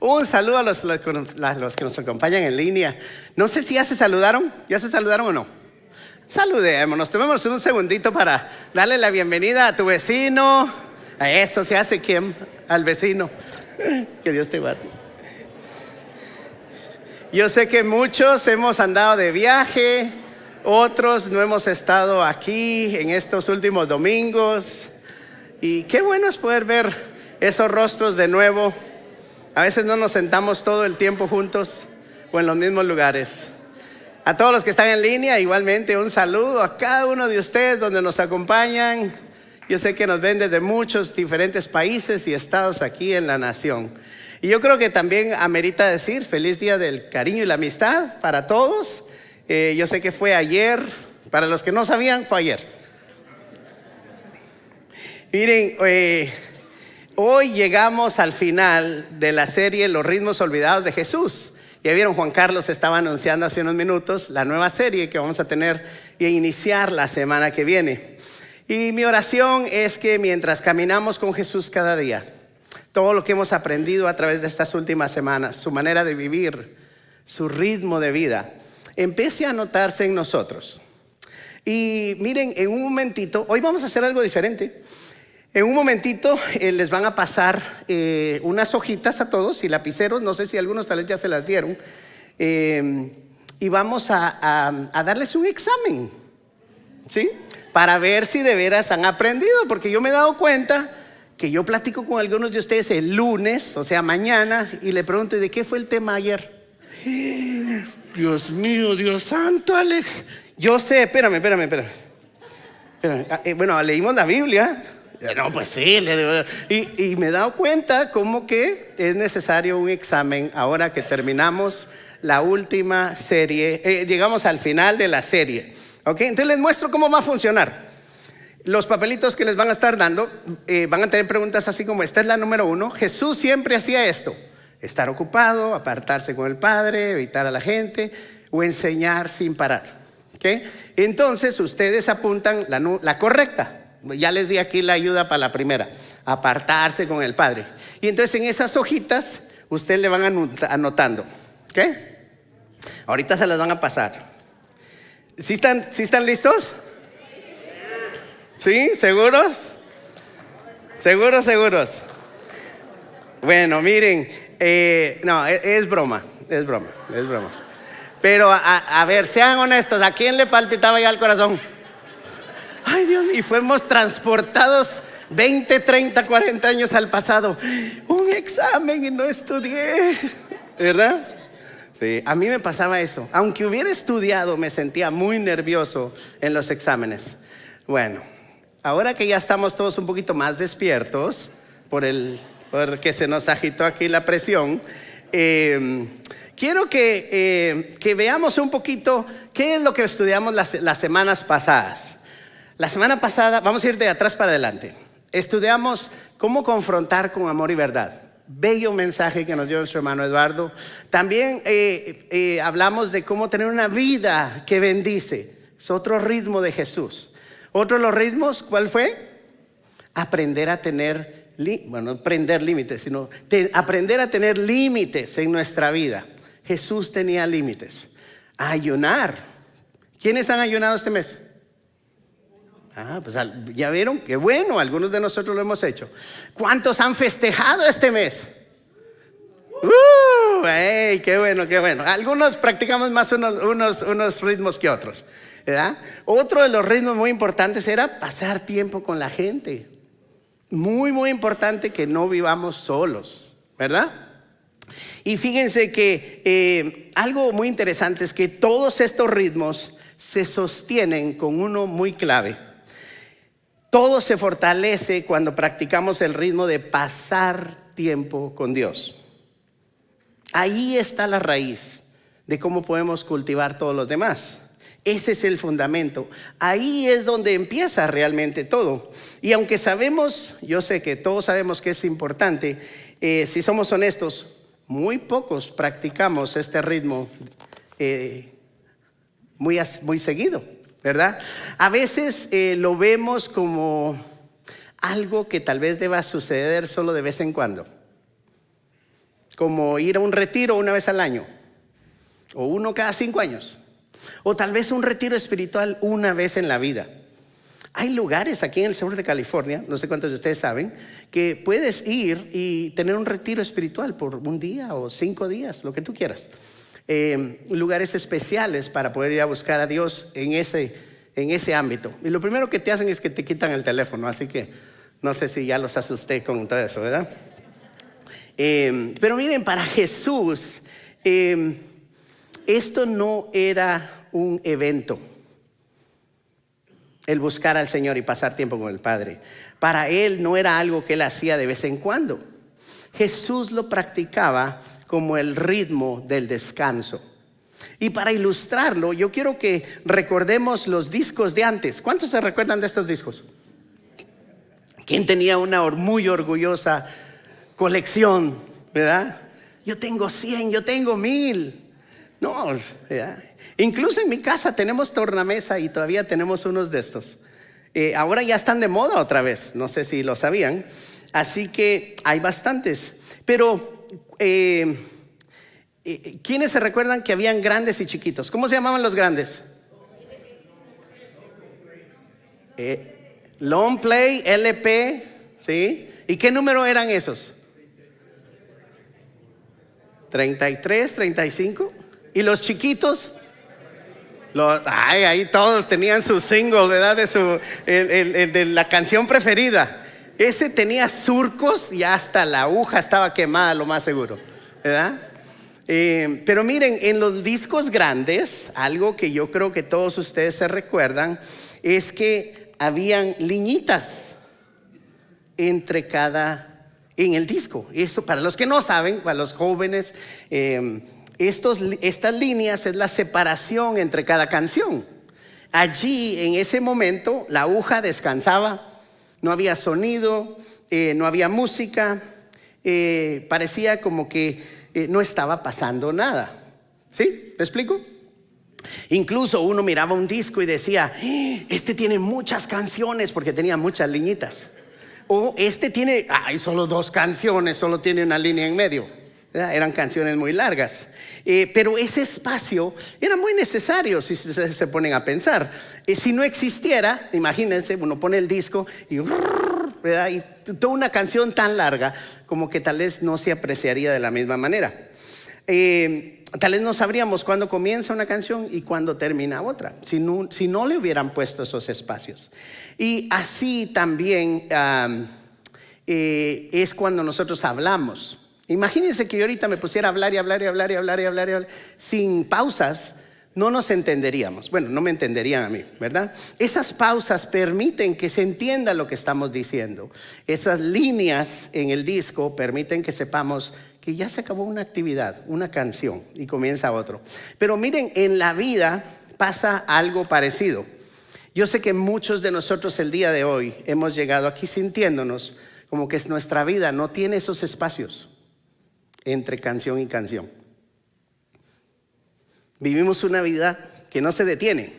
Un saludo a los que nos acompañan en línea. No sé si ya se saludaron. ¿Ya se saludaron o no? Saludémonos, tomemos un segundito para darle la bienvenida a tu vecino. A eso se hace, ¿quién? Al vecino. Que Dios te guarde. Yo sé que muchos hemos andado de viaje, otros no hemos estado aquí en estos últimos domingos. Y qué bueno es poder ver esos rostros de nuevo. A veces no nos sentamos todo el tiempo juntos o en los mismos lugares. A todos los que están en línea, igualmente un saludo a cada uno de ustedes donde nos acompañan. Yo sé que nos ven desde muchos diferentes países y estados aquí en la nación. Y yo creo que también amerita decir feliz día del cariño y la amistad para todos. Yo sé que fue ayer. Para los que no sabían, fue ayer. Miren, hoy llegamos al final de la serie Los ritmos olvidados de Jesús. Ya vieron, Juan Carlos estaba anunciando hace unos minutos la nueva serie que vamos a tener y iniciar la semana que viene. Y mi oración es que mientras caminamos con Jesús cada día, todo lo que hemos aprendido a través de estas últimas semanas, su manera de vivir, su ritmo de vida, empiece a notarse en nosotros. Y miren, en un momentito, hoy vamos a hacer algo diferente. En un momentito les van a pasar unas hojitas a todos y lapiceros, no sé si algunos tal vez ya se las dieron, y vamos a darles un examen, ¿sí? Para ver si de veras han aprendido, porque yo me he dado cuenta que yo platico con algunos de ustedes el lunes, o sea mañana, y le pregunto, ¿y de qué fue el tema ayer? Dios mío, Dios santo, Alex. Yo sé, espérame. Bueno, leímos la Biblia. No, pues sí, y me he dado cuenta como que es necesario un examen ahora que terminamos la última serie, llegamos al final de la serie, ¿ok? Entonces les muestro cómo va a funcionar. Los papelitos que les van a estar dando van a tener preguntas así como, esta es la número 1, Jesús siempre hacía esto, estar ocupado, apartarse con el Padre, evitar a la gente o enseñar sin parar, ¿ok? Entonces ustedes apuntan la correcta. Ya les di aquí la ayuda para la primera, apartarse con el Padre. Y entonces en esas hojitas ustedes le van anotando, ¿ok? Ahorita se las van a pasar. ¿Sí están listos? ¿Sí? ¿Seguros? ¿Seguros? Bueno, miren, no, es broma. Pero a ver, sean honestos, ¿a quién le palpitaba ya el corazón? Ay, Dios mío, y fuimos transportados 20, 30, 40 años al pasado. Un examen y no estudié, ¿verdad? Sí, a mí me pasaba eso. Aunque hubiera estudiado, me sentía muy nervioso en los exámenes. Bueno, ahora que ya estamos todos un poquito más despiertos porque se nos agitó aquí la presión, quiero que veamos un poquito qué es lo que estudiamos las semanas pasadas. La semana pasada, vamos a ir de atrás para adelante, estudiamos cómo confrontar con amor y verdad. Bello mensaje que nos dio nuestro hermano Eduardo. También hablamos de cómo tener una vida que bendice. Es otro ritmo de Jesús. Otro de los ritmos, ¿cuál fue? Aprender a tener, no aprender límites, sino aprender a tener límites en nuestra vida. Jesús tenía límites. Ayunar. ¿Quiénes han ayunado este mes? Pues ya vieron, qué bueno, algunos de nosotros lo hemos hecho. ¿Cuántos han festejado este mes? Qué bueno. Algunos practicamos más unos ritmos que otros, ¿verdad? Otro de los ritmos muy importantes era pasar tiempo con la gente. Muy importante que no vivamos solos, ¿verdad? Y fíjense que algo muy interesante es que todos estos ritmos se sostienen con uno muy clave. Todo se fortalece cuando practicamos el ritmo de pasar tiempo con Dios. Ahí está la raíz de cómo podemos cultivar todos los demás. Ese es el fundamento. Ahí es donde empieza realmente todo. Y aunque yo sé que todos sabemos que es importante, si somos honestos, muy pocos practicamos este ritmo muy seguido, ¿verdad? A veces lo vemos como algo que tal vez deba suceder solo de vez en cuando. como ir a un retiro una vez al año, o uno cada 5 años, o tal vez un retiro espiritual una vez en la vida. Hay lugares aquí en el sur de California, no sé cuántos de ustedes saben, que puedes ir y tener un retiro espiritual por un día o 5 días, lo que tú quieras. Lugares especiales para poder ir a buscar a Dios en ese ámbito. Y lo primero que te hacen es que te quitan el teléfono, así que no sé si ya los asusté con todo eso, ¿verdad? Pero miren, para Jesús esto no era un evento, el buscar al Señor y pasar tiempo con el Padre. Para Él no era algo que Él hacía de vez en cuando. Jesús lo practicaba como el ritmo del descanso. Y para ilustrarlo, yo quiero que recordemos los discos de antes. ¿Cuántos se recuerdan de estos discos? ¿Quién tenía una muy orgullosa colección, verdad? Yo tengo 100, yo tengo 1000. No, ¿verdad? Incluso en mi casa tenemos tornamesa y todavía tenemos unos de estos. Ahora ya están de moda otra vez, no sé si lo sabían. Así que hay bastantes. Pero, ¿quiénes se recuerdan que habían grandes y chiquitos? ¿Cómo se llamaban los grandes? Long Play, LP, ¿sí? ¿Y qué número eran esos? 33, 35. ¿Y los chiquitos? Ahí todos tenían su single, ¿verdad? De la canción preferida. Ese tenía surcos y hasta la aguja estaba quemada, lo más seguro, ¿verdad? Pero miren, en los discos grandes, algo que yo creo que todos ustedes se recuerdan, es que habían liñitas en el disco. Eso, para los que no saben, para los jóvenes, estas líneas es la separación entre cada canción. Allí, en ese momento, la aguja descansaba, no había sonido, no había música, parecía como que no estaba pasando nada. ¿Sí? ¿Me explico? Incluso uno miraba un disco y decía, este tiene muchas canciones porque tenía muchas liñitas. O este tiene, solo 2 canciones, solo tiene una línea en medio. Eran canciones muy largas, pero ese espacio era muy necesario si se ponen a pensar. Si no existiera, imagínense, uno pone el disco ¿verdad? Y toda una canción tan larga como que tal vez no se apreciaría de la misma manera. Tal vez no sabríamos cuándo comienza una canción y cuándo termina otra, si no le hubieran puesto esos espacios. Y así también es cuando nosotros hablamos. Imagínense que yo ahorita me pusiera a hablar y hablar sin pausas, no nos entenderíamos. Bueno, no me entenderían a mí, ¿verdad? Esas pausas permiten que se entienda lo que estamos diciendo. Esas líneas en el disco permiten que sepamos que ya se acabó una actividad, una canción, y comienza otro. Pero miren, en la vida pasa algo parecido. Yo sé que muchos de nosotros el día de hoy hemos llegado aquí sintiéndonos como que nuestra vida no tiene esos espacios entre canción y canción. Vivimos una vida que no se detiene.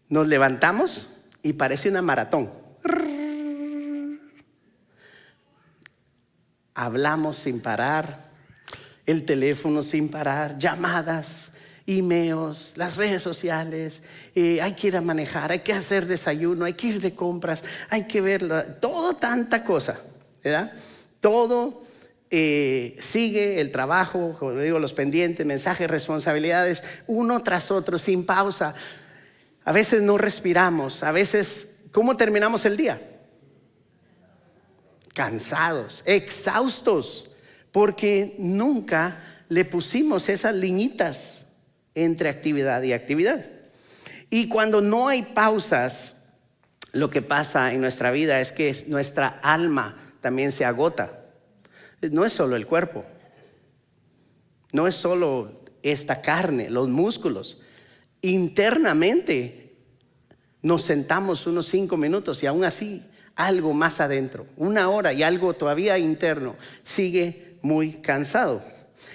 Nos levantamos y parece una maratón. Hablamos sin parar, el teléfono sin parar, llamadas, emails, las redes sociales, hay que ir a manejar, hay que hacer desayuno, hay que ir de compras, hay que ver todo, tanta cosa, ¿verdad? Todo sigue el trabajo, como digo, los pendientes, mensajes, responsabilidades, uno tras otro, sin pausa. A veces no respiramos, a veces, ¿cómo terminamos el día? Cansados, exhaustos, porque nunca le pusimos esas liñitas entre actividad y actividad. Y cuando no hay pausas, lo que pasa en nuestra vida es que nuestra alma también se agota. No es solo el cuerpo, no es solo esta carne, los músculos. Internamente nos sentamos unos 5 minutos y aún así algo más adentro, 1 hora y algo todavía interno, sigue muy cansado.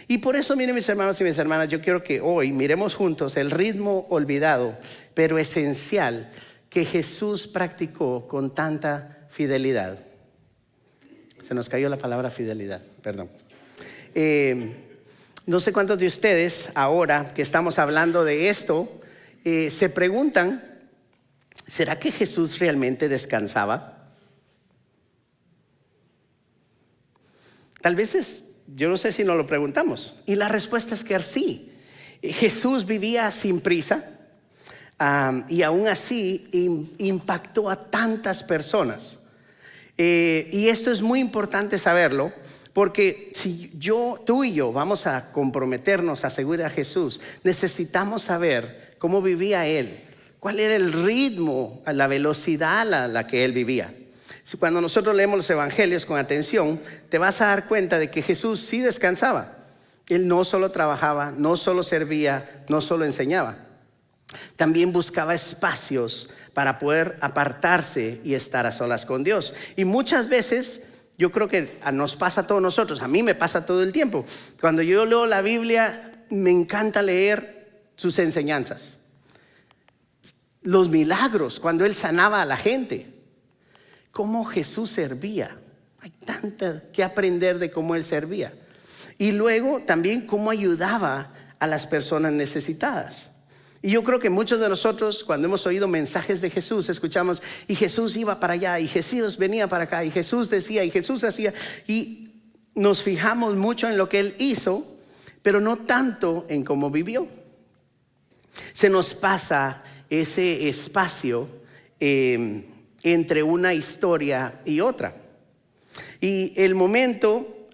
Y por eso, miren mis hermanos y mis hermanas, yo quiero que hoy miremos juntos el ritmo olvidado, pero esencial, que Jesús practicó con tanta fidelidad. Se nos cayó la palabra fidelidad, perdón. No sé cuántos de ustedes, ahora que estamos hablando de esto, se preguntan, ¿será que Jesús realmente descansaba? Tal vez yo no sé si nos lo preguntamos. Y la respuesta es que sí. Jesús vivía sin prisa y aún así impactó a tantas personas. Y esto es muy importante saberlo, porque si tú y yo vamos a comprometernos a seguir a Jesús, necesitamos saber cómo vivía Él, cuál era el ritmo, la velocidad a la que Él vivía. Cuando nosotros leemos los evangelios con atención, te vas a dar cuenta de que Jesús sí descansaba. Él no solo trabajaba, no solo servía, no solo enseñaba. También buscaba espacios para poder apartarse y estar a solas con Dios. Y muchas veces, yo creo que nos pasa a todos nosotros, a mí me pasa todo el tiempo. Cuando yo leo la Biblia, me encanta leer sus enseñanzas. Los milagros, cuando Él sanaba a la gente. Cómo Jesús servía. Hay tanto que aprender de cómo Él servía. Y luego también cómo ayudaba a las personas necesitadas. Y yo creo que muchos de nosotros, cuando hemos oído mensajes de Jesús, escuchamos, y Jesús iba para allá, y Jesús venía para acá, y Jesús decía, y Jesús hacía, y nos fijamos mucho en lo que Él hizo, pero no tanto en cómo vivió. Se nos pasa ese espacio entre una historia y otra. Y el momento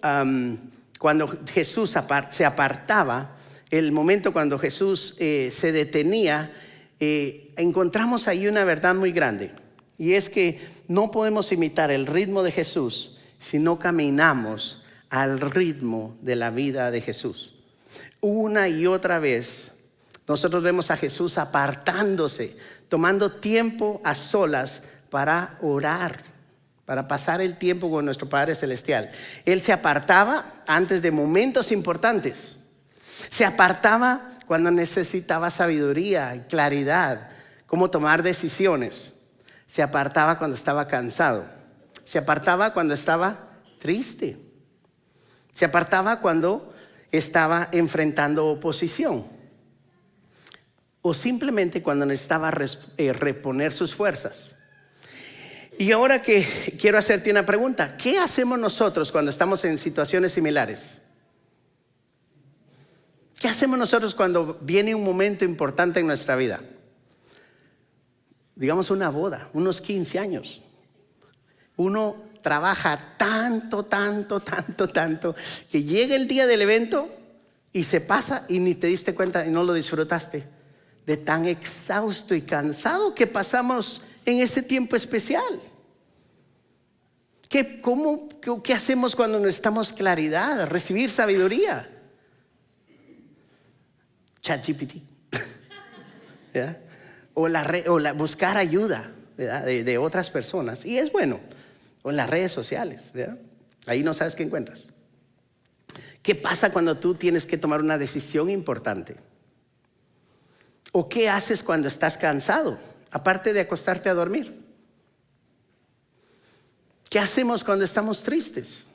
cuando Jesús se apartaba, el momento cuando Jesús se detenía, encontramos ahí una verdad muy grande. Y es que no podemos imitar el ritmo de Jesús si no caminamos al ritmo de la vida de Jesús. Una y otra vez nosotros vemos a Jesús apartándose, tomando tiempo a solas para orar, para pasar el tiempo con nuestro Padre Celestial. Él se apartaba antes de momentos importantes. Se apartaba cuando necesitaba sabiduría y claridad, cómo tomar decisiones. Se apartaba cuando estaba cansado. Se apartaba cuando estaba triste. Se apartaba cuando estaba enfrentando oposición. O simplemente cuando necesitaba reponer sus fuerzas. Y ahora que quiero hacerte una pregunta, ¿qué hacemos nosotros cuando estamos en situaciones similares? ¿Qué hacemos nosotros cuando viene un momento importante en nuestra vida? Digamos una boda, unos 15 años. Uno trabaja tanto, que llega el día del evento y se pasa y ni te diste cuenta y no lo disfrutaste. De tan exhausto y cansado que pasamos en ese tiempo especial. ¿Qué hacemos cuando necesitamos claridad, recibir sabiduría? ChatGPT. O buscar ayuda, de otras personas. Y es bueno. O en las redes sociales, ¿verdad? Ahí no sabes qué encuentras. ¿Qué pasa cuando tú tienes que tomar una decisión importante? ¿O qué haces cuando estás cansado? Aparte de acostarte a dormir. ¿Qué hacemos cuando estamos tristes?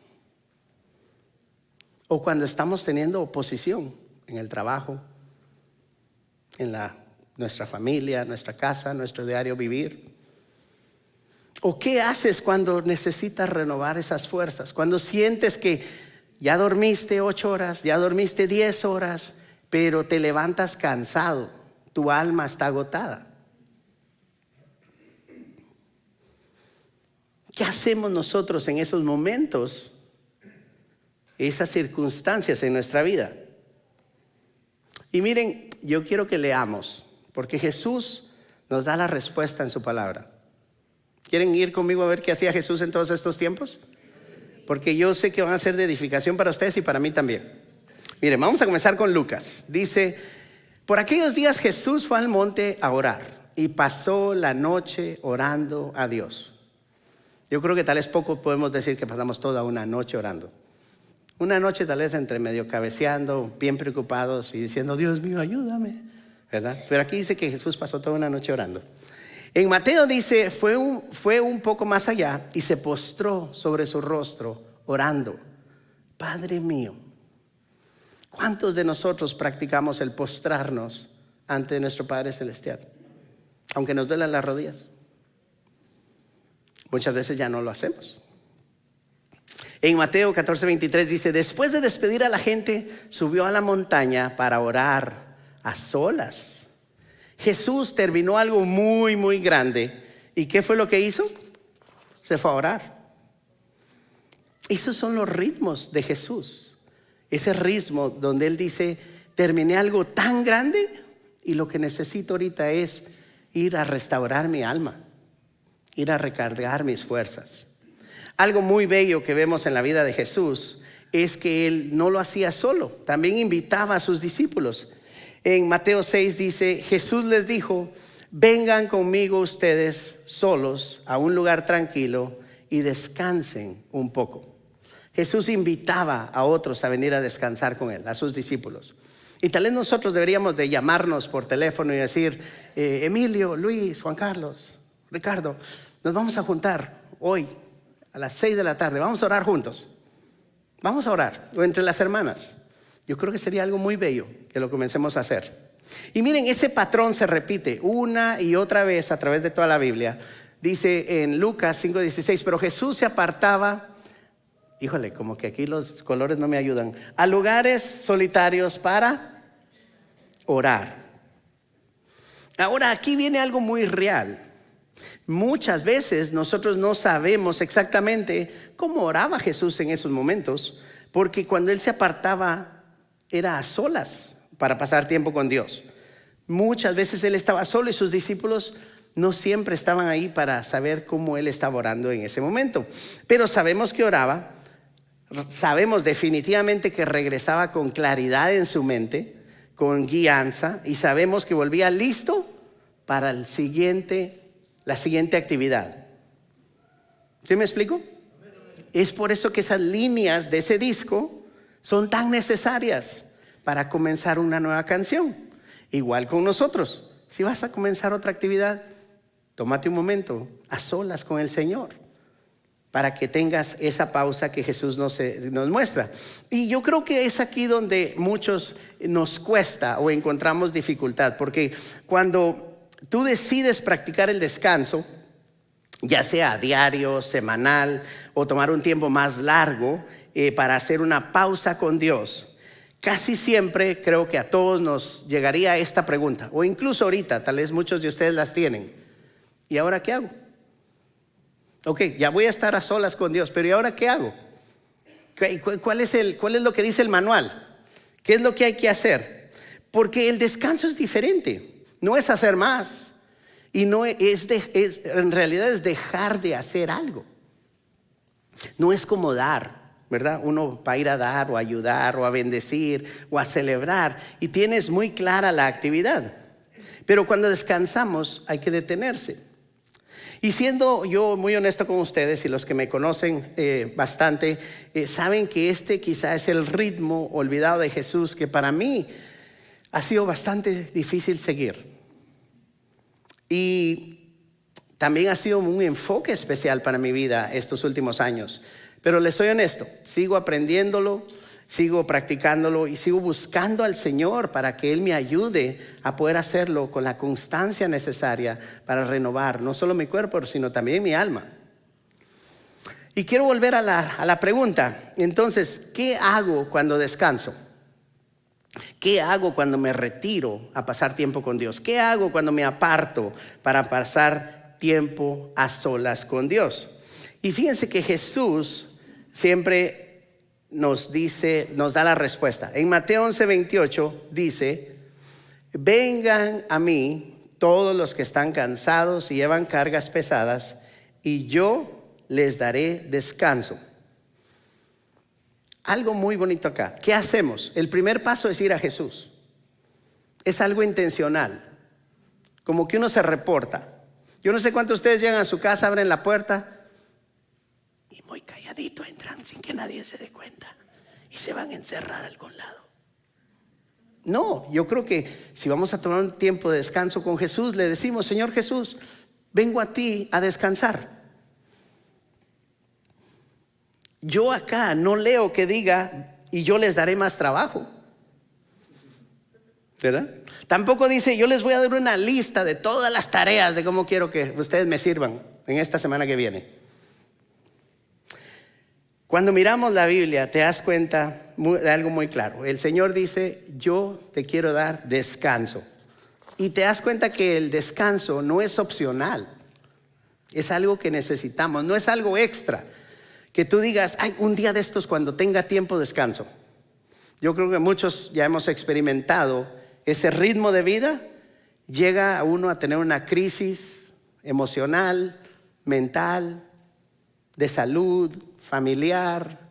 O cuando estamos teniendo oposición en el trabajo, en nuestra familia, nuestra casa, nuestro diario vivir. ¿O qué haces cuando necesitas renovar esas fuerzas? Cuando sientes que ya dormiste 8 horas, ya dormiste 10 horas, pero te levantas cansado, tu alma está agotada. ¿Qué hacemos nosotros en esos momentos, esas circunstancias en nuestra vida? Y miren, yo quiero que leamos, porque Jesús nos da la respuesta en su palabra. ¿Quieren ir conmigo a ver qué hacía Jesús en todos estos tiempos? Porque yo sé que van a ser de edificación para ustedes y para mí también. Miren, vamos a comenzar con Lucas. Dice, por aquellos días Jesús fue al monte a orar y pasó la noche orando a Dios. Yo creo que tal vez poco podemos decir que pasamos toda una noche orando. Una noche tal vez entre medio cabeceando, bien preocupados y diciendo, Dios mío, ayúdame, ¿verdad? Pero aquí dice que Jesús pasó toda una noche orando. En Mateo dice, fue un poco más allá y se postró sobre su rostro orando. Padre mío, ¿Cuántos de nosotros practicamos el postrarnos ante nuestro Padre Celestial? Aunque nos duelan las rodillas. Muchas veces ya no lo hacemos. En Mateo 14:23 dice: después de despedir a la gente, subió a la montaña para orar a solas. Jesús terminó algo muy, muy grande. ¿Y qué fue lo que hizo? Se fue a orar. Esos son los ritmos de Jesús. Ese ritmo donde Él dice: terminé algo tan grande y lo que necesito ahorita es ir a restaurar mi alma, ir a recargar mis fuerzas. Algo muy bello que vemos en la vida de Jesús es que Él no lo hacía solo, también invitaba a sus discípulos. En Mateo 6 dice: Jesús les dijo: vengan conmigo ustedes solos a un lugar tranquilo y descansen un poco. Jesús invitaba a otros a venir a descansar con Él, a sus discípulos. Y tal vez nosotros deberíamos de llamarnos por teléfono y decir: Emilio, Luis, Juan Carlos, Ricardo, nos vamos a juntar hoy a las 6 de la tarde, vamos a orar juntos. Vamos a orar, o entre las hermanas. Yo creo que sería algo muy bello que lo comencemos a hacer. Y miren, ese patrón se repite una y otra vez a través de toda la Biblia. Dice en Lucas 5:16: pero Jesús se apartaba, híjole, como que aquí los colores no me ayudan, a lugares solitarios para orar. Ahora aquí viene algo muy real. Muchas veces nosotros no sabemos exactamente cómo oraba Jesús en esos momentos, porque cuando Él se apartaba era a solas para pasar tiempo con Dios. Muchas veces Él estaba solo y sus discípulos no siempre estaban ahí para saber cómo Él estaba orando en ese momento. Pero sabemos que oraba, sabemos definitivamente que regresaba con claridad en su mente, con guianza, y sabemos que volvía listo para la siguiente actividad. ¿Sí me explico? Es por eso que esas líneas de ese disco son tan necesarias para comenzar una nueva canción. Igual con nosotros. Si vas a comenzar otra actividad, tómate un momento a solas con el Señor para que tengas esa pausa que Jesús nos muestra. Y yo creo que es aquí donde muchos nos cuesta o encontramos dificultad, porque cuando tú decides practicar el descanso, ya sea diario, semanal o tomar un tiempo más largo para hacer una pausa con Dios, casi siempre creo que a todos nos llegaría esta pregunta, o incluso ahorita, tal vez muchos de ustedes las tienen: ¿y ahora qué hago? Ok, ya voy a estar a solas con Dios, pero ¿y ahora qué hago? ¿Cuál es lo que dice el manual? ¿Qué es lo que hay que hacer? Porque el descanso es diferente, no es hacer más, y no en realidad es dejar de hacer algo. No es como dar, ¿verdad? Uno va a ir a dar o a ayudar o a bendecir o a celebrar y tienes muy clara la actividad. Pero cuando descansamos hay que detenerse. Y siendo yo muy honesto con ustedes, y los que me conocen bastante, saben que este quizá es el ritmo olvidado de Jesús que para mí ha sido bastante difícil seguir. Y también ha sido un enfoque especial para mi vida estos últimos años. Pero les soy honesto, sigo aprendiéndolo, sigo practicándolo y sigo buscando al Señor para que Él me ayude a poder hacerlo con la constancia necesaria para renovar no solo mi cuerpo, sino también mi alma. Y quiero volver a la pregunta. Entonces, ¿qué hago cuando descanso? ¿Qué hago cuando me retiro a pasar tiempo con Dios? ¿Qué hago cuando me aparto para pasar tiempo a solas con Dios? Y fíjense que Jesús siempre nos da la respuesta. En Mateo 11:28 dice: vengan a mí todos los que están cansados y llevan cargas pesadas, y yo les daré descanso. Algo muy bonito acá. ¿Qué hacemos? El primer paso es ir a Jesús. Es algo intencional. Como que uno se reporta. Yo no sé cuántos de ustedes llegan a su casa, abren la puerta y muy calladito entran sin que nadie se dé cuenta y se van a encerrar a algún lado. No, yo creo que si vamos a tomar un tiempo de descanso con Jesús, le decimos: Señor Jesús, vengo a ti a descansar. Yo acá no leo que diga: y yo les daré más trabajo. ¿verdad? Tampoco dice, yo les voy a dar una lista de todas las tareas de cómo quiero que ustedes me sirvan en esta semana que viene. Cuando miramos la Biblia te das cuenta de algo muy claro. El Señor dice, yo te quiero dar descanso. Y te das cuenta que el descanso no es opcional. Es algo que necesitamos, no es algo extra. Que tú digas, ay, un día de estos cuando tenga tiempo descanso. Yo creo que muchos ya hemos experimentado ese ritmo de vida. Llega a uno a tener una crisis emocional, mental, de salud, familiar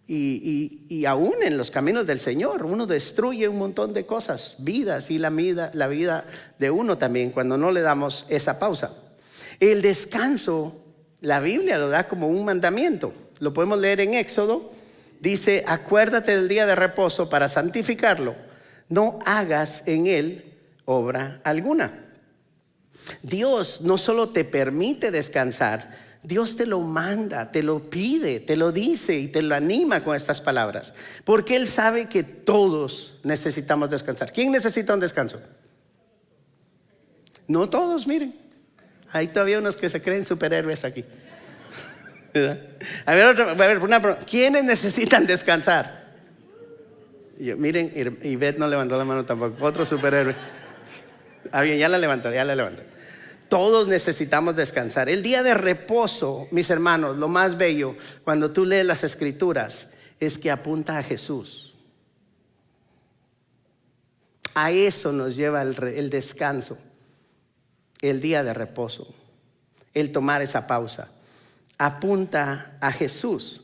y aún en los caminos del Señor. Uno destruye un montón de cosas, vidas y la vida de uno también cuando no le damos esa pausa. El descanso, la Biblia lo da como un mandamiento. Lo podemos leer en Éxodo. Dice, acuérdate del día de reposo para santificarlo. No hagas en él obra alguna. Dios no solo te permite descansar, Dios te lo manda, te lo pide, te lo dice y te lo anima con estas palabras. Porque Él sabe que todos necesitamos descansar. ¿Quién necesita un descanso? No todos, miren. Hay todavía unos que se creen superhéroes aquí. A ver, una pregunta. ¿Quiénes necesitan descansar? Miren, Ivette no levantó la mano tampoco. Otro superhéroe. Bien, ya la levantó. Todos necesitamos descansar. El día de reposo, mis hermanos, lo más bello cuando tú lees las Escrituras es que apunta a Jesús. A eso nos lleva el descanso, el día de reposo, el tomar esa pausa. Apunta a Jesús,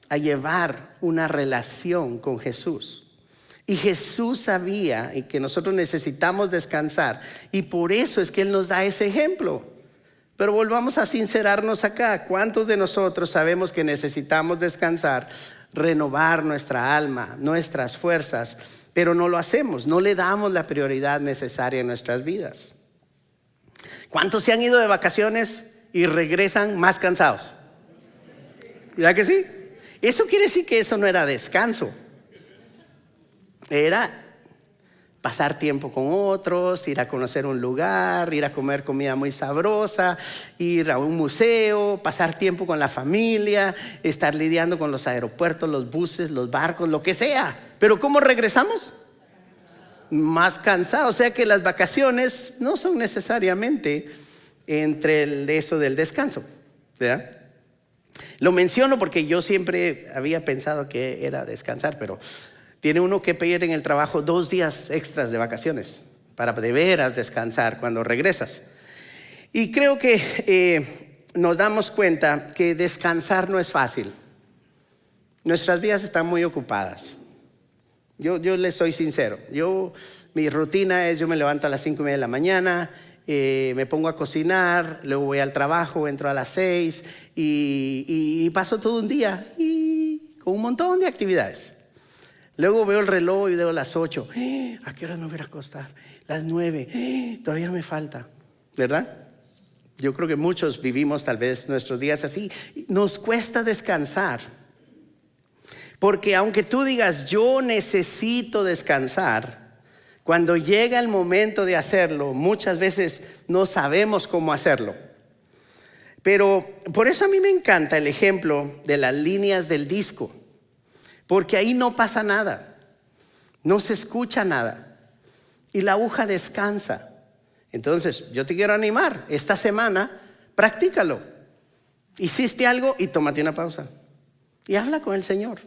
a llevar una relación con Jesús. Y Jesús sabía que nosotros necesitamos descansar y por eso es que Él nos da ese ejemplo. Pero volvamos a sincerarnos acá. ¿Cuántos de nosotros sabemos que necesitamos descansar, renovar nuestra alma, nuestras fuerzas, pero no lo hacemos? No le damos la prioridad necesaria en nuestras vidas. ¿Cuántos se han ido de vacaciones y regresan más cansados? ¿Verdad que sí? Eso quiere decir que eso no era descanso. Era pasar tiempo con otros, ir a conocer un lugar, ir a comer comida muy sabrosa, ir a un museo, pasar tiempo con la familia, estar lidiando con los aeropuertos, los buses, los barcos, lo que sea. Pero ¿cómo regresamos? Más cansados. O sea que las vacaciones no son necesariamente entre eso del descanso, ¿verdad? Lo menciono porque yo siempre había pensado que era descansar, pero tiene uno que pedir en el trabajo 2 días extras de vacaciones para de veras descansar cuando regresas. Y creo que nos damos cuenta que descansar no es fácil. Nuestras vidas están muy ocupadas. Yo les soy sincero. Mi rutina es, yo me levanto a las 5:30 de la mañana, me pongo a cocinar, luego voy al trabajo, entro a las 6 y paso todo un día y con un montón de actividades. Luego veo el reloj y veo las 8. ¿A qué hora me voy a acostar? Las 9. Todavía me falta, ¿verdad? Yo creo que muchos vivimos tal vez nuestros días así. Nos cuesta descansar. Porque aunque tú digas, yo necesito descansar, cuando llega el momento de hacerlo, muchas veces no sabemos cómo hacerlo. Pero por eso a mí me encanta el ejemplo de las líneas del disco. Porque ahí no pasa nada, no se escucha nada y la aguja descansa. Entonces yo te quiero animar, esta semana practícalo. Hiciste algo y tómate una pausa y habla con el Señor.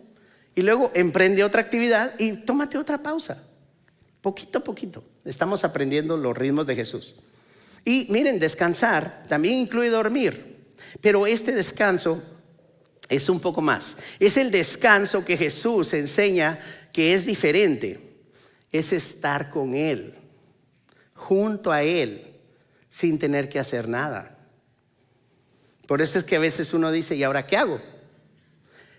Y luego emprende otra actividad y tómate otra pausa. Poquito a poquito estamos aprendiendo los ritmos de Jesús. Y miren, descansar también incluye dormir, pero este descanso es un poco más. Es el descanso que Jesús enseña que es diferente. Es estar con Él, junto a Él, sin tener que hacer nada. Por eso es que a veces uno dice, ¿y ahora qué hago?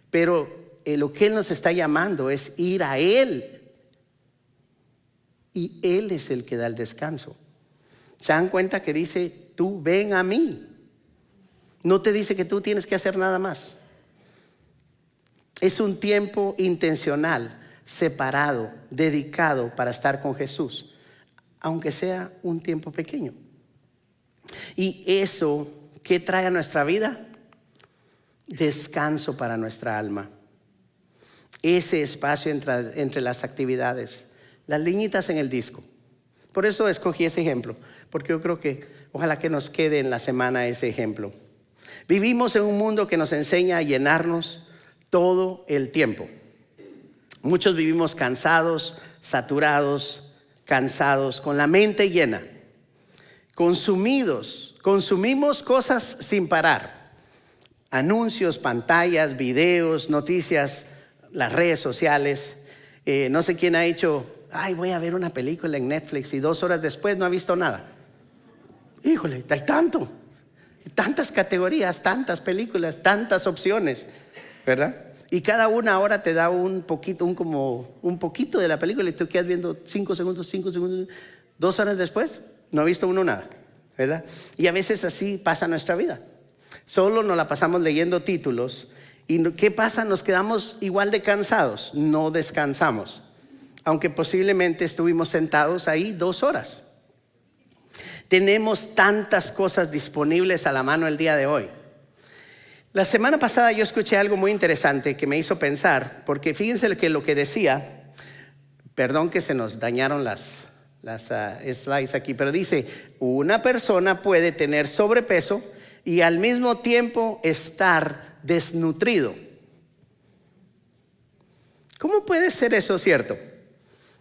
Pero lo que Él nos está llamando es ir a Él. Y Él es el que da el descanso. ¿Se dan cuenta que dice, tú ven a mí? No te dice que tú tienes que hacer nada más. Es un tiempo intencional separado, dedicado para estar con Jesús, aunque sea un tiempo pequeño. Y eso, ¿qué trae a nuestra vida? Descanso para nuestra alma. Ese espacio entre las actividades, las liñitas en el disco. Por eso escogí ese ejemplo, porque yo creo que ojalá que nos quede en la semana ese ejemplo. Vivimos en un mundo que nos enseña a llenarnos todo el tiempo. Muchos vivimos cansados, saturados, cansados, con la mente llena, consumimos cosas sin parar. Anuncios, pantallas, videos, noticias, las redes sociales. No sé quién ha dicho, ay, voy a ver una película en Netflix y 2 horas después no ha visto nada. Híjole, hay tantas categorías, tantas películas, tantas opciones, ¿verdad? Y cada una ahora te da un poquito de la película y tú quedas viendo 5 segundos, 2 horas después, no ha visto uno nada, ¿verdad? Y a veces así pasa nuestra vida. Solo nos la pasamos leyendo títulos. ¿Y qué pasa? Nos quedamos igual de cansados, no descansamos. Aunque posiblemente estuvimos sentados ahí 2 horas. Tenemos tantas cosas disponibles a la mano el día de hoy. La semana pasada yo escuché algo muy interesante que me hizo pensar, porque fíjense que lo que decía, perdón que se nos dañaron las slides aquí, pero dice, una persona puede tener sobrepeso y al mismo tiempo estar desnutrido. ¿Cómo puede ser eso cierto?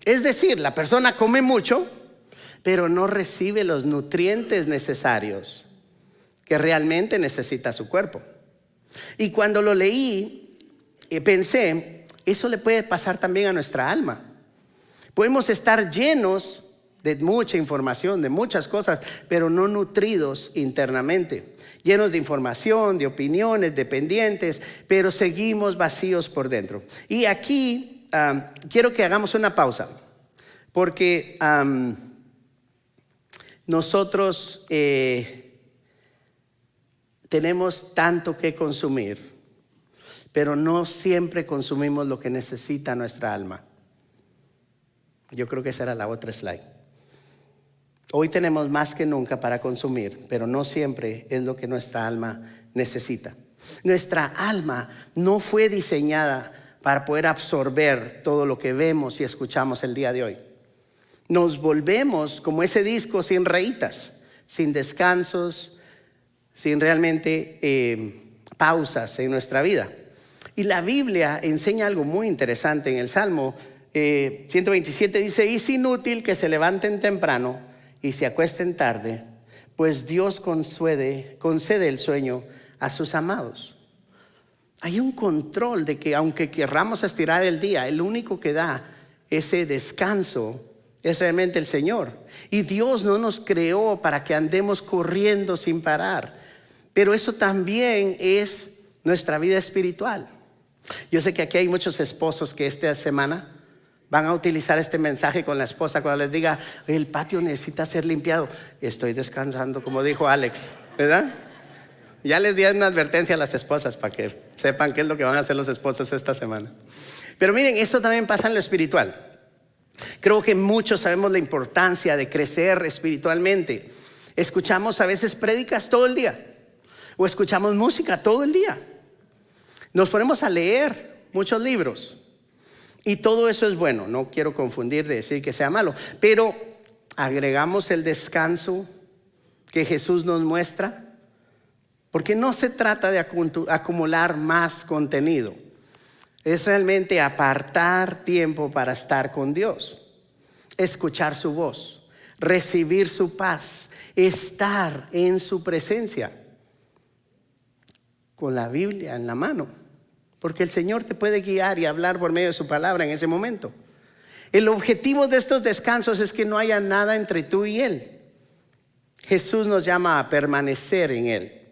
Es decir, la persona come mucho, pero no recibe los nutrientes necesarios que realmente necesita su cuerpo. Y cuando lo leí, pensé, eso le puede pasar también a nuestra alma. Podemos estar llenos de mucha información, de muchas cosas, pero no nutridos internamente. Llenos de información, de opiniones, de pendientes, pero seguimos vacíos por dentro. Y aquí quiero que hagamos una pausa, porque nosotros tenemos tanto que consumir, pero no siempre consumimos lo que necesita nuestra alma. Yo creo que esa era la otra slide. Hoy tenemos más que nunca para consumir, pero no siempre es lo que nuestra alma necesita. Nuestra alma no fue diseñada para poder absorber todo lo que vemos y escuchamos el día de hoy. Nos volvemos como ese disco sin rayitas, sin descansos, sin realmente pausas en nuestra vida. Y la Biblia enseña algo muy interesante. En el Salmo 127 dice, es inútil que se levanten temprano y se acuesten tarde, pues Dios concede el sueño a sus amados. Hay un control de que aunque querramos estirar el día, el único que da ese descanso es realmente el Señor. Y Dios no nos creó para que andemos corriendo sin parar. Pero eso también es nuestra vida espiritual. Yo sé que aquí hay muchos esposos que esta semana van a utilizar este mensaje con la esposa cuando les diga, el patio necesita ser limpiado. Estoy descansando, como dijo Alex, ¿verdad? Ya les di una advertencia a las esposas para que sepan qué es lo que van a hacer los esposos esta semana. Pero miren, esto también pasa en lo espiritual. Creo que muchos sabemos la importancia de crecer espiritualmente. Escuchamos a veces prédicas todo el día. O escuchamos música todo el día. Nos ponemos a leer muchos libros. Y todo eso es bueno. No quiero confundir de decir que sea malo. Pero agregamos el descanso que Jesús nos muestra. Porque no se trata de acumular más contenido. Es realmente apartar tiempo para estar con Dios. Escuchar su voz. Recibir su paz. Estar en su presencia. Con la Biblia en la mano, porque el Señor te puede guiar y hablar por medio de su palabra en ese momento. El objetivo de estos descansos es que no haya nada entre tú y Él. Jesús nos llama a permanecer en Él.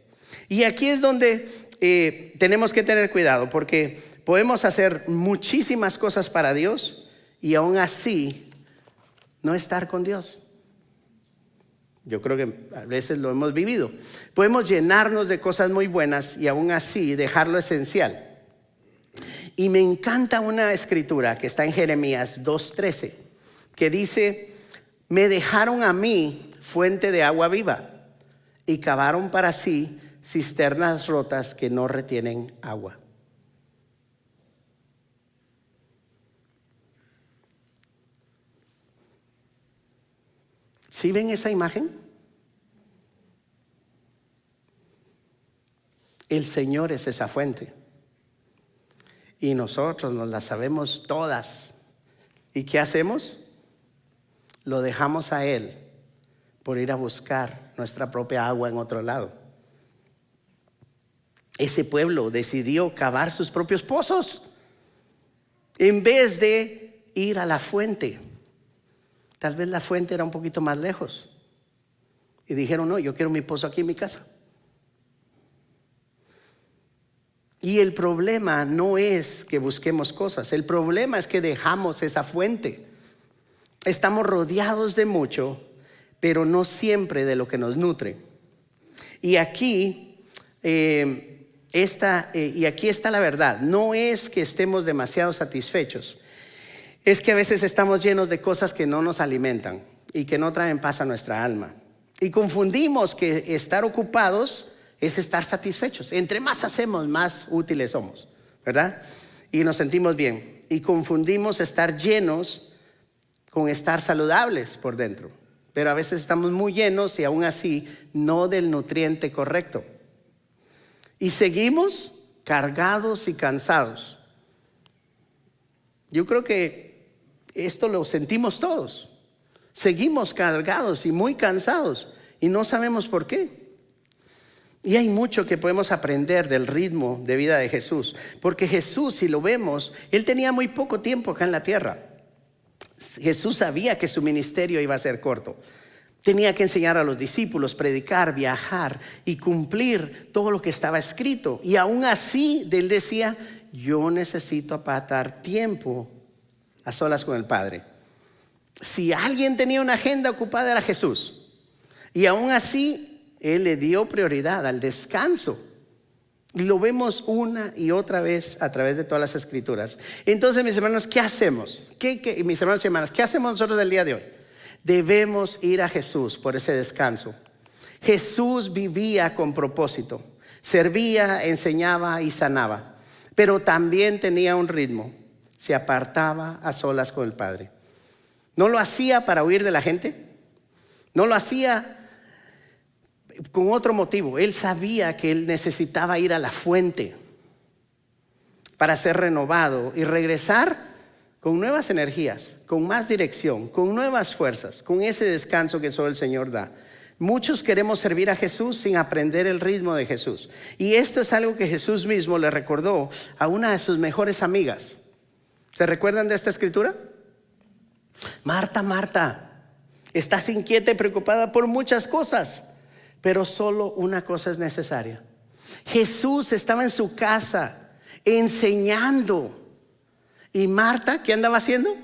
Y aquí es donde tenemos que tener cuidado, porque podemos hacer muchísimas cosas para Dios y aún así no estar con Dios. Yo creo que a veces lo hemos vivido. Podemos llenarnos de cosas muy buenas y aún así dejar lo esencial. Y me encanta una escritura que está en Jeremías 2:13, que dice: me dejaron a mí fuente de agua viva y cavaron para sí cisternas rotas que no retienen agua. ¿Sí ven esa imagen? El Señor es esa fuente. Y nosotros nos la sabemos todas. ¿Y qué hacemos? Lo dejamos a Él por ir a buscar nuestra propia agua en otro lado. Ese pueblo decidió cavar sus propios pozos en vez de ir a la fuente. Tal vez la fuente era un poquito más lejos. Y dijeron: no, yo quiero mi pozo aquí en mi casa. Y el problema no es que busquemos cosas. El problema es que dejamos esa fuente. Estamos rodeados de mucho, pero no siempre de lo que nos nutre. Y aquí está la verdad. No es que estemos demasiado satisfechos. Es que a veces estamos llenos de cosas que no nos alimentan y que no traen paz a nuestra alma. Y confundimos que estar ocupados es estar satisfechos. Entre más hacemos, más útiles somos, ¿verdad? Y nos sentimos bien. Y confundimos estar llenos con estar saludables por dentro. Pero a veces estamos muy llenos y aún así no del nutriente correcto. Y seguimos cargados y cansados. Yo creo que esto lo sentimos todos. Seguimos cargados y muy cansados y no sabemos por qué. Y hay mucho que podemos aprender del ritmo de vida de Jesús. Porque Jesús, si lo vemos, Él tenía muy poco tiempo acá en la tierra. Jesús sabía que su ministerio iba a ser corto. Tenía que enseñar a los discípulos, predicar, viajar y cumplir todo lo que estaba escrito. Y aún así, Él decía: yo necesito apartar tiempo a solas con el Padre. Si alguien tenía una agenda ocupada, era Jesús. Y aún así, Él le dio prioridad al descanso. Y lo vemos una y otra vez a través de todas las escrituras. Entonces, mis hermanos, ¿qué hacemos? Mis hermanos y hermanas, ¿qué hacemos nosotros el día de hoy? Debemos ir a Jesús por ese descanso. Jesús vivía con propósito. Servía, enseñaba y sanaba. Pero también tenía un ritmo. Se apartaba a solas con el Padre. No lo hacía para huir de la gente. No lo hacía con otro motivo. Él sabía que él necesitaba ir a la fuente para ser renovado y regresar con nuevas energías, con más dirección, con nuevas fuerzas, con ese descanso que solo el Señor da. Muchos queremos servir a Jesús sin aprender el ritmo de Jesús. Y esto es algo que Jesús mismo le recordó a una de sus mejores amigas. ¿Se recuerdan de esta escritura? Marta, Marta, estás inquieta y preocupada por muchas cosas, pero solo una cosa es necesaria. Jesús estaba en su casa enseñando. ¿Y Marta qué andaba haciendo?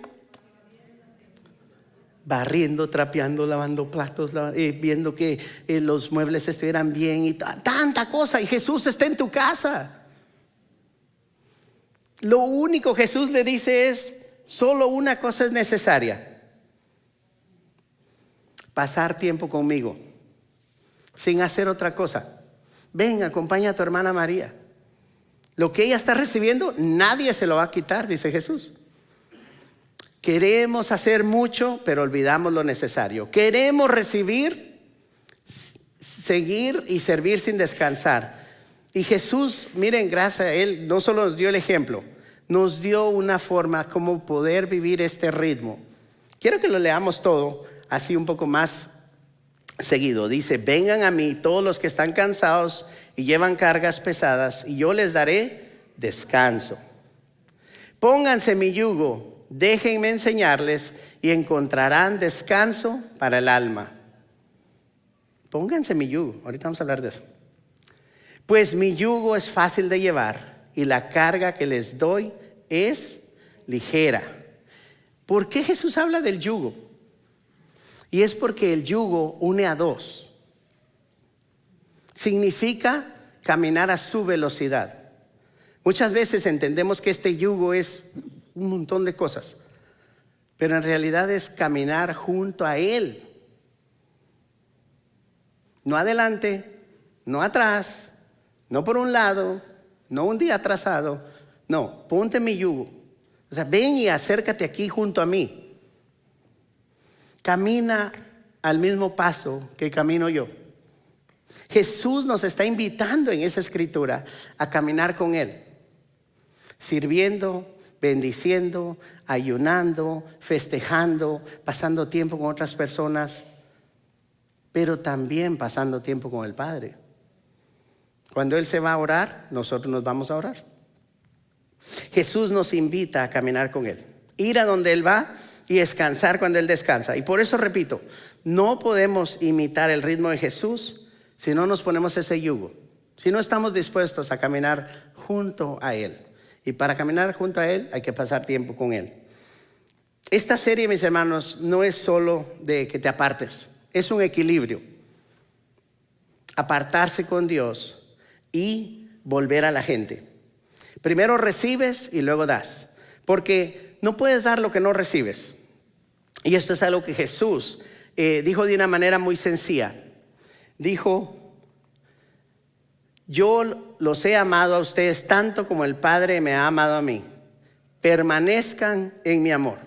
Barriendo, trapeando, lavando platos, viendo que los muebles estuvieran bien y tanta cosa. Y Jesús está en tu casa. Lo único que Jesús le dice es: solo una cosa es necesaria. Pasar tiempo conmigo. Sin hacer otra cosa. Ven, acompaña a tu hermana María. Lo que ella está recibiendo, nadie se lo va a quitar, dice Jesús. Queremos hacer mucho, pero olvidamos lo necesario. Queremos recibir, seguir y servir sin descansar. Y Jesús, miren, gracias a Él, no solo nos dio el ejemplo, nos dio una forma como poder vivir este ritmo. Quiero que lo leamos todo, así un poco más seguido. Dice: vengan a mí todos los que están cansados y llevan cargas pesadas, y yo les daré descanso. Pónganse mi yugo, déjenme enseñarles, y encontrarán descanso para el alma. Pónganse mi yugo, ahorita vamos a hablar de eso. Pues mi yugo es fácil de llevar y la carga que les doy es ligera. ¿Por qué Jesús habla del yugo? Y es porque el yugo une a dos. Significa caminar a su velocidad. Muchas veces entendemos que este yugo es un montón de cosas, pero en realidad es caminar junto a Él. No adelante, no atrás, no por un lado, no un día atrasado. No, ponte mi yugo. O sea, ven y acércate aquí junto a mí. Camina al mismo paso que camino yo. Jesús nos está invitando en esa escritura a caminar con Él, sirviendo, bendiciendo, ayunando, festejando, pasando tiempo con otras personas, pero también pasando tiempo con el Padre. Cuando Él se va a orar, nosotros nos vamos a orar. Jesús nos invita a caminar con Él, ir a donde Él va y descansar cuando Él descansa. Y por eso repito, no podemos imitar el ritmo de Jesús si no nos ponemos ese yugo, si no estamos dispuestos a caminar junto a Él. Y para caminar junto a Él hay que pasar tiempo con Él. Esta serie, mis hermanos, no es solo de que te apartes, es un equilibrio. Apartarse con Dios y volver a la gente. Primero recibes y luego das, porque no puedes dar lo que no recibes. Y esto es algo que Jesús dijo de una manera muy sencilla. Dijo: yo los he amado a ustedes tanto como el Padre me ha amado a mí. Permanezcan en mi amor.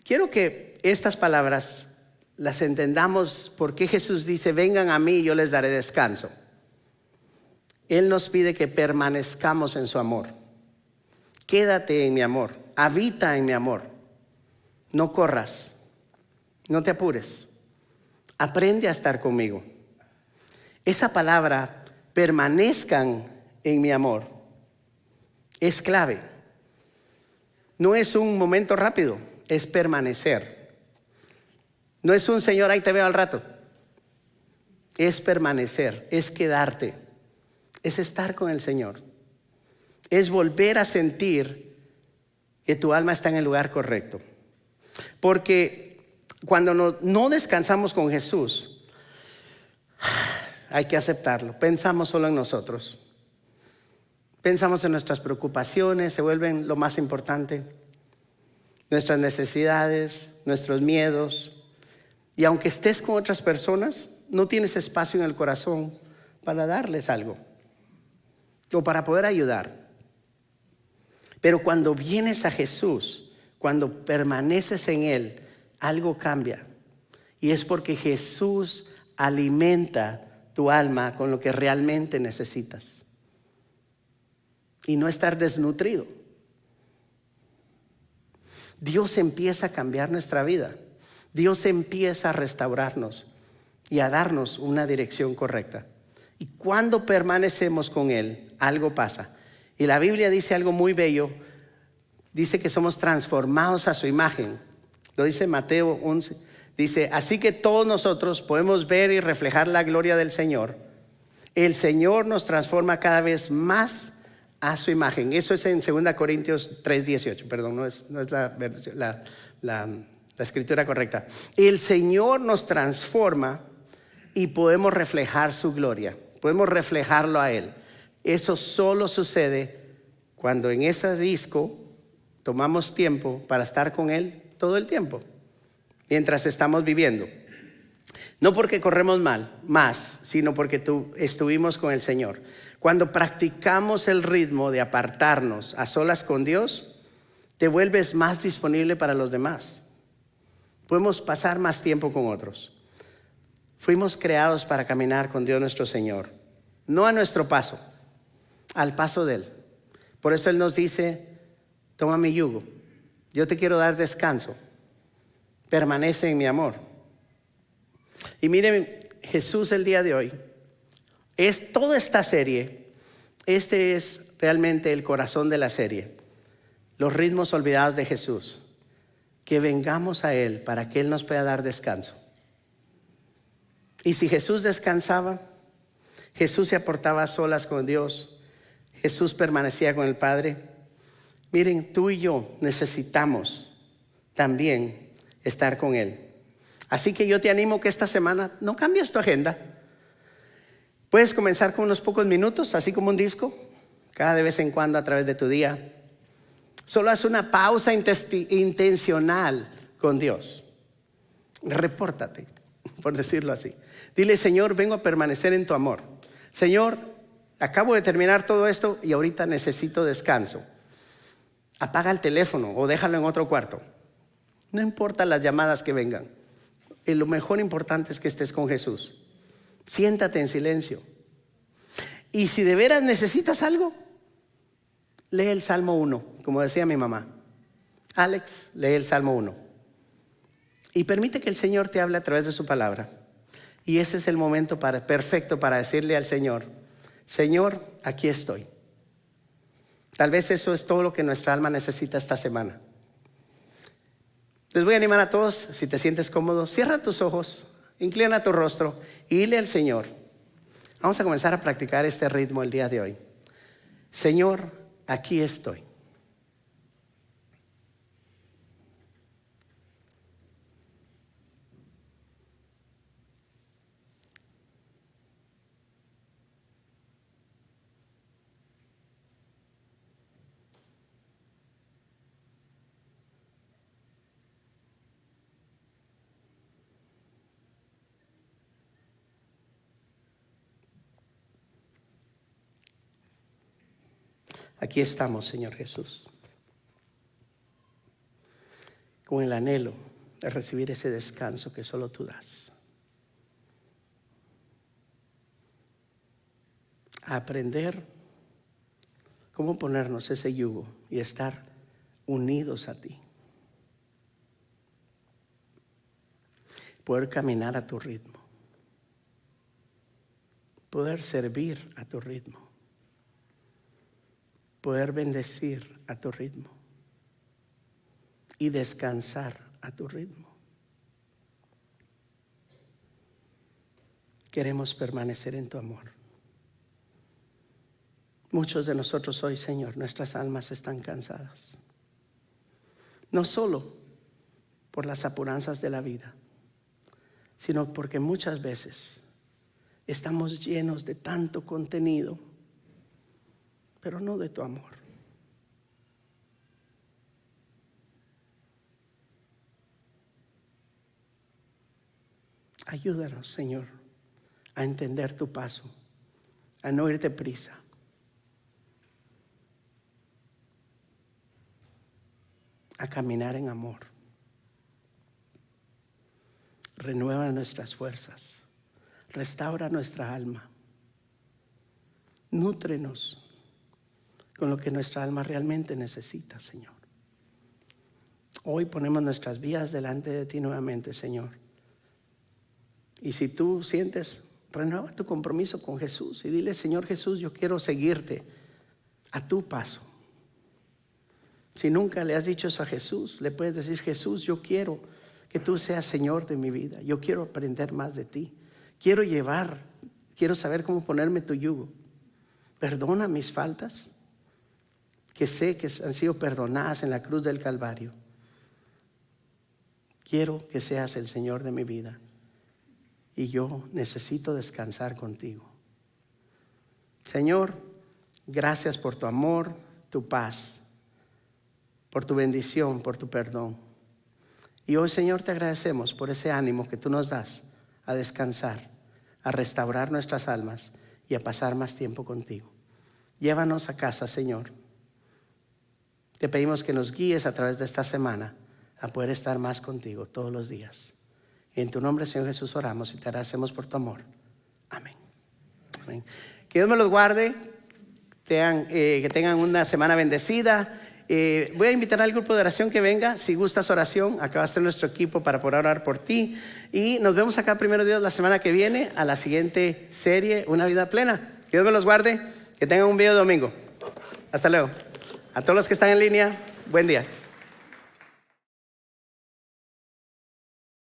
Quiero que estas palabras las entendamos, porque Jesús dice: vengan a mí y yo les daré descanso. Él nos pide que permanezcamos en su amor. Quédate en mi amor, habita en mi amor. No corras, no te apures, aprende a estar conmigo. Esa palabra, permanezcan en mi amor, es clave. No es un momento rápido, es permanecer. No es un Señor, ahí te veo al rato. Es permanecer, es quedarte, es estar con el Señor. Es volver a sentir que tu alma está en el lugar correcto. Porque cuando no descansamos con Jesús, hay que aceptarlo. Pensamos solo en nosotros. Pensamos en nuestras preocupaciones, se vuelven lo más importante. Nuestras necesidades, nuestros miedos. Y aunque estés con otras personas, no tienes espacio en el corazón para darles algo o para poder ayudar. Pero cuando vienes a Jesús, cuando permaneces en Él, algo cambia. Y es porque Jesús alimenta tu alma con lo que realmente necesitas. Y no estar desnutrido. Dios empieza a cambiar nuestra vida. Dios empieza a restaurarnos y a darnos una dirección correcta. Y cuando permanecemos con Él, algo pasa. Y la Biblia dice algo muy bello. Dice que somos transformados a su imagen. Lo dice Mateo 11. Dice: así que todos nosotros podemos ver y reflejar la gloria del Señor. El Señor nos transforma cada vez más a su imagen. Eso es en 2 Corintios 3:18. Perdón, no es la escritura correcta. El Señor nos transforma y podemos reflejar su gloria. Podemos reflejarlo a Él. Eso solo sucede cuando en ese disco tomamos tiempo para estar con Él todo el tiempo, mientras estamos viviendo. No porque corremos más, sino porque estuvimos con el Señor. Cuando practicamos el ritmo de apartarnos a solas con Dios, te vuelves más disponible para los demás. Podemos pasar más tiempo con otros. Fuimos creados para caminar con Dios nuestro Señor, no a nuestro paso, al paso de Él. Por eso Él nos dice: toma mi yugo, yo te quiero dar descanso, permanece en mi amor. Y miren, Jesús el día de hoy, es toda esta serie, este es realmente el corazón de la serie, los ritmos olvidados de Jesús, que vengamos a Él para que Él nos pueda dar descanso. Y si Jesús descansaba, Jesús se aportaba a solas con Dios, Jesús permanecía con el Padre. Miren, tú y yo necesitamos también estar con Él. Así que yo te animo que esta semana no cambies tu agenda. Puedes comenzar con unos pocos minutos, así como un disco. cada de vez en cuando a través de tu día. Solo haz una pausa intencional con Dios. Repórtate, por decirlo así. Dile: Señor, vengo a permanecer en tu amor. Señor, acabo de terminar todo esto y ahorita necesito descanso. Apaga el teléfono o déjalo en otro cuarto. No importa las llamadas que vengan. Lo mejor importante es que estés con Jesús. Siéntate en silencio. Y si de veras necesitas algo, lee el Salmo 1, como decía mi mamá. Alex, lee el Salmo 1. Y permite que el Señor te hable a través de su palabra. Y ese es el momento perfecto para decirle al Señor: Señor, aquí estoy. Tal vez eso es todo lo que nuestra alma necesita esta semana. Les voy a animar a todos, si te sientes cómodo, cierra tus ojos, inclina tu rostro y dile al Señor. Vamos a comenzar a practicar este ritmo el día de hoy. Señor, aquí estoy. Aquí estamos, Señor Jesús, con el anhelo de recibir ese descanso que solo tú das. A aprender cómo ponernos ese yugo y estar unidos a ti. Poder caminar a tu ritmo. Poder servir a tu ritmo. Poder bendecir a tu ritmo y descansar a tu ritmo. Queremos permanecer en tu amor. Muchos de nosotros hoy, Señor, nuestras almas están cansadas. No solo por las apuranzas de la vida, sino porque muchas veces estamos llenos de tanto contenido, pero no de tu amor. Ayúdanos, Señor, a entender tu paso, a no ir deprisa. A caminar en amor. Renueva nuestras fuerzas, restaura nuestra alma, nútrenos con lo que nuestra alma realmente necesita, Señor. Hoy ponemos nuestras vidas delante de ti nuevamente, Señor. Y si tú sientes, renueva tu compromiso con Jesús y dile: Señor Jesús, yo quiero seguirte a tu paso. Si nunca le has dicho eso a Jesús, le puedes decir: Jesús, yo quiero que tú seas Señor de mi vida. Yo quiero aprender más de ti. Quiero saber cómo ponerme tu yugo. Perdona mis faltas, que sé que han sido perdonadas en la cruz del Calvario. Quiero que seas el Señor de mi vida y yo necesito descansar contigo. Señor, gracias por tu amor, tu paz, por tu bendición, por tu perdón. Y hoy, Señor, te agradecemos por ese ánimo que tú nos das a descansar, a restaurar nuestras almas y a pasar más tiempo contigo. Llévanos a casa, Señor. Te pedimos que nos guíes a través de esta semana a poder estar más contigo todos los días. En tu nombre, Señor Jesús, oramos y te agradecemos por tu amor. Amén. Amén. Que Dios me los guarde, que tengan una semana bendecida. Voy a invitar al grupo de oración que venga. Si gustas oración, acá va a estar nuestro equipo para poder orar por ti. Y nos vemos acá, primero Dios, la semana que viene a la siguiente serie, Una Vida Plena. Que Dios me los guarde, que tengan un bello domingo. Hasta luego. A todos los que están en línea, buen día.